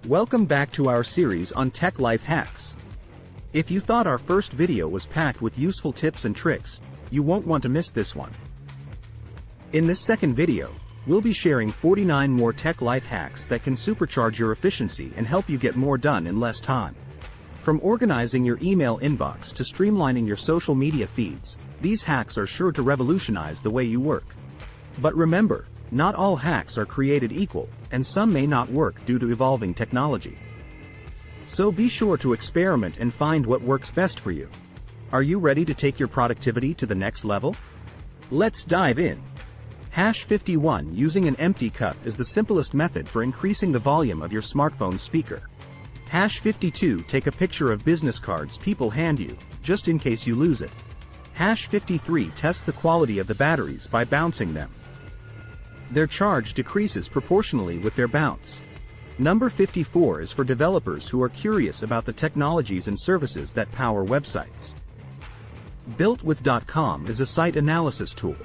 Welcome back to our series on tech life hacks. If you thought our first video was packed with useful tips and tricks, you won't want to miss this one. In this second video, we'll be sharing 49 more tech life hacks that can supercharge your efficiency and help you get more done in less time. From organizing your email inbox to streamlining your social media feeds, these hacks are sure to revolutionize the way you work. But remember, not all hacks are created equal, and some may not work due to evolving technology. So be sure to experiment and find what works best for you. Are you ready to take your productivity to the next level? Let's dive in. Hash 51 using an empty cup is the simplest method for increasing the volume of your smartphone speaker. Hash 52 take a picture of business cards people hand you, just in case you lose it. Hash 53 test the quality of the batteries by bouncing them. Their charge decreases proportionally with their bounce. Number 54 is for developers who are curious about the technologies and services that power websites. BuiltWith.com is a site analysis tool.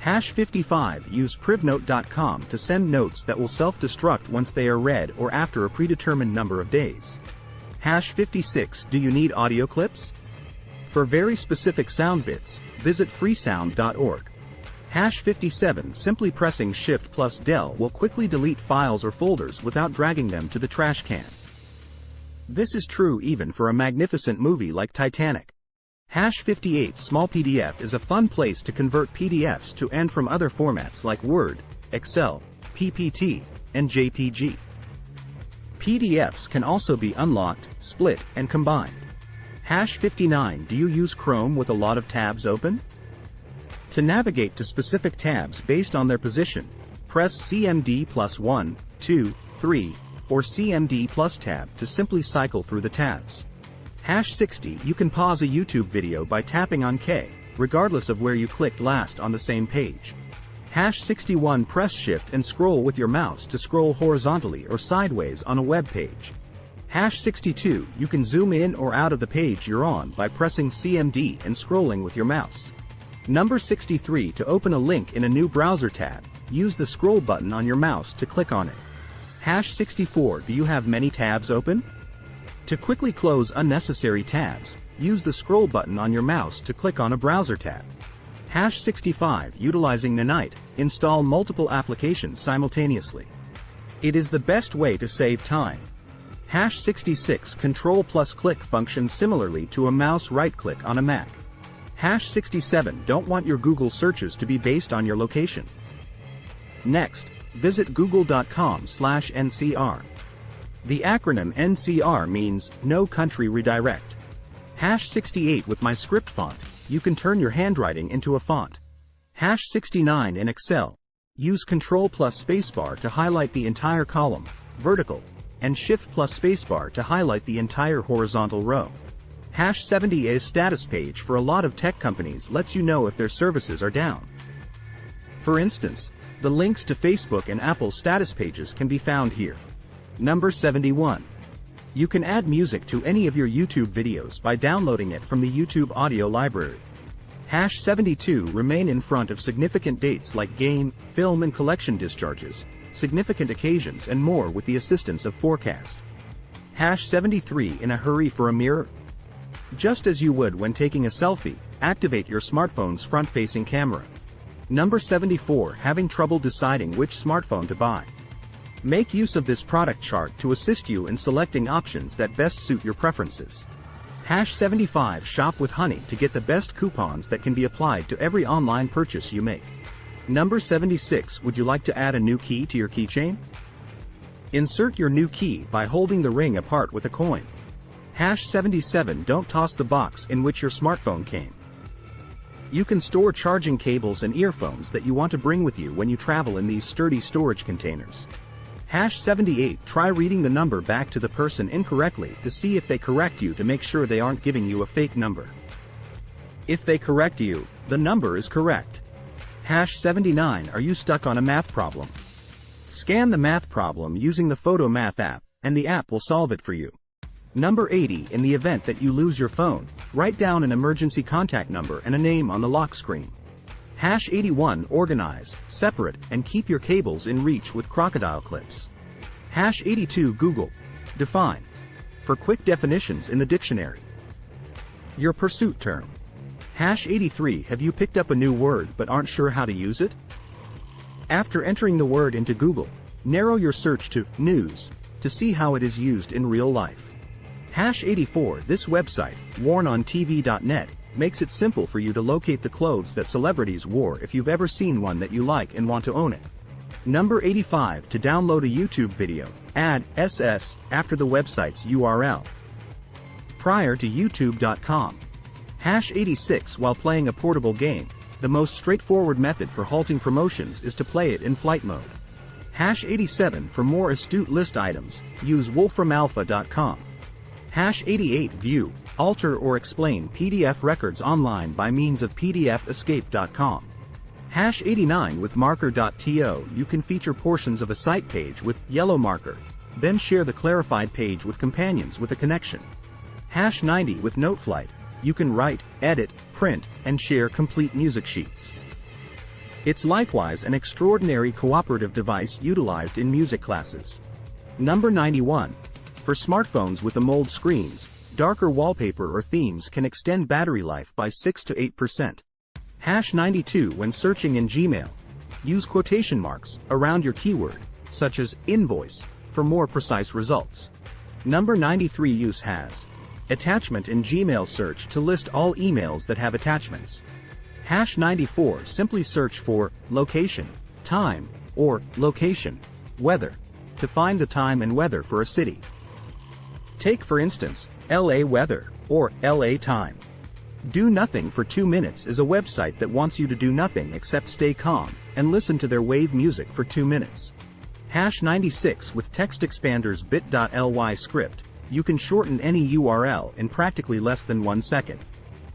Hash 55 use Privnote.com to send notes that will self-destruct once they are read or after a predetermined number of days. Hash 56 do you need audio clips? For very specific sound bits, visit freesound.org. Hash 57 simply pressing Shift plus Del will quickly delete files or folders without dragging them to the trash can. This is true even for a magnificent movie like Titanic. Hash 58 Small PDF is a fun place to convert PDFs to and from other formats like Word, Excel, PPT, and JPG. PDFs can also be unlocked, split, and combined. Hash 59 do you use Chrome with a lot of tabs open? To navigate to specific tabs based on their position, press CMD plus 1, 2, 3, or CMD plus tab to simply cycle through the tabs. Hash 60 you can pause a YouTube video by tapping on K, regardless of where you clicked last on the same page. Hash 61 press Shift and scroll with your mouse to scroll horizontally or sideways on a web page. Hash 62 you can zoom in or out of the page you're on by pressing CMD and scrolling with your mouse. Number 63 to open a link in a new browser tab, use the scroll button on your mouse to click on it. Hash 64 do you have many tabs open? To quickly close unnecessary tabs, use the scroll button on your mouse to click on a browser tab. Hash 65 utilizing Ninite, install multiple applications simultaneously. It is the best way to save time. Hash 66 Control plus click functions similarly to a mouse right click on a Mac. Hash 67 don't want your Google searches to be based on your location. Next, visit google.com/NCR. The acronym NCR means No Country Redirect. Hash 68 with my script font, you can turn your handwriting into a font. Hash 69 in Excel, use Ctrl plus spacebar to highlight the entire column, vertical, and Shift plus spacebar to highlight the entire horizontal row. Hash 70 is status page for a lot of tech companies lets you know if their services are down. For instance, the links to Facebook and Apple status pages can be found here. Number 71. You can add music to any of your YouTube videos by downloading it from the YouTube audio library. Hash 72 remain in front of significant dates like game, film and collection discharges, significant occasions and more with the assistance of forecast. Hash 73 in a hurry for a mirror? Just as you would when taking a selfie, activate your smartphone's front-facing camera. Number 74 having trouble deciding which smartphone to buy? Make use of this product chart to assist you in selecting options that best suit your preferences. Hash 75 shop with Honey to get the best coupons that can be applied to every online purchase you make. Number 76 would you like to add a new key to your keychain? Insert your new key by holding the ring apart with a coin. Hash 77 don't toss the box in which your smartphone came. You can store charging cables and earphones that you want to bring with you when you travel in these sturdy storage containers. Hash 78 try reading the number back to the person incorrectly to see if they correct you to make sure they aren't giving you a fake number. If they correct you, the number is correct. Hash 79 are you stuck on a math problem? Scan the math problem using the Photo Math app, and the app will solve it for you. Number 80 in the event that you lose your phone, write down an emergency contact number and a name on the lock screen. Hash 81 organize, separate, and keep your cables in reach with crocodile clips. Hash 82 Google, Define. For quick definitions in the dictionary. Your pursuit term. #83. Have you picked up a new word but aren't sure how to use it? After entering the word into Google, narrow your search to news to see how it is used in real life. #84. This website, wornontv.net, makes it simple for you to locate the clothes that celebrities wore if you've ever seen one that you like and want to own it. Number 85. To download a YouTube video, add SS after the website's URL. Prior to youtube.com. #86. While playing a portable game, the most straightforward method for halting promotions is to play it in flight mode. #87. For more astute list items, use wolframalpha.com. #88. View, alter or explain PDF records online by means of pdfescape.com. #89. With marker.to, you can feature portions of a site page with yellow marker, then share the clarified page with companions with a connection. #90. With Noteflight, you can write, edit, print, and share complete music sheets. It's likewise an extraordinary cooperative device utilized in music classes. Number 91. For smartphones with AMOLED screens, darker wallpaper or themes can extend battery life by 6 to 8%. #92. When searching in Gmail, use quotation marks around your keyword, such as invoice, for more precise results. Number 93. Use has attachment in Gmail search to list all emails that have attachments. #94. Simply search for location, time, or location, weather, to find the time and weather for a city. Take for instance, LA weather, or LA time. Do Nothing for 2 minutes is a website that wants you to do nothing except stay calm and listen to their wave music for 2 minutes. #96. With TextExpander's bit.ly script, you can shorten any URL in practically less than 1 second.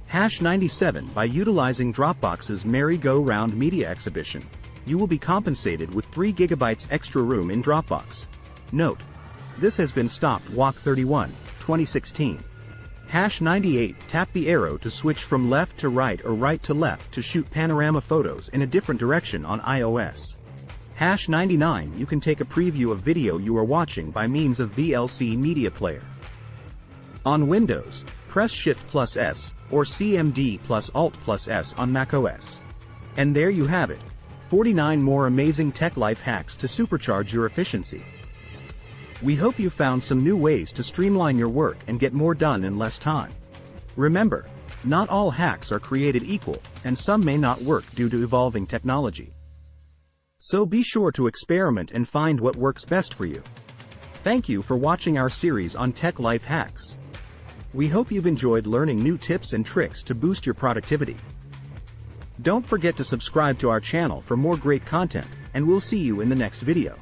#97. By utilizing Dropbox's Merry-Go-Round Media Exhibition, you will be compensated with 3 GB extra room in Dropbox. Note: this has been stopped. Walk 31, 2016. #98. Tap the arrow to switch from left to right or right to left to shoot panorama photos in a different direction on iOS. #99. You can take a preview of video you are watching by means of VLC Media Player. On Windows, press Shift+S or CMD+Alt+S on macOS. And there you have it. 49 more amazing tech life hacks to supercharge your efficiency. We hope you found some new ways to streamline your work and get more done in less time. Remember, not all hacks are created equal, and some may not work due to evolving technology. So be sure to experiment and find what works best for you. Thank you for watching our series on tech life hacks. We hope you've enjoyed learning new tips and tricks to boost your productivity. Don't forget to subscribe to our channel for more great content, and we'll see you in the next video.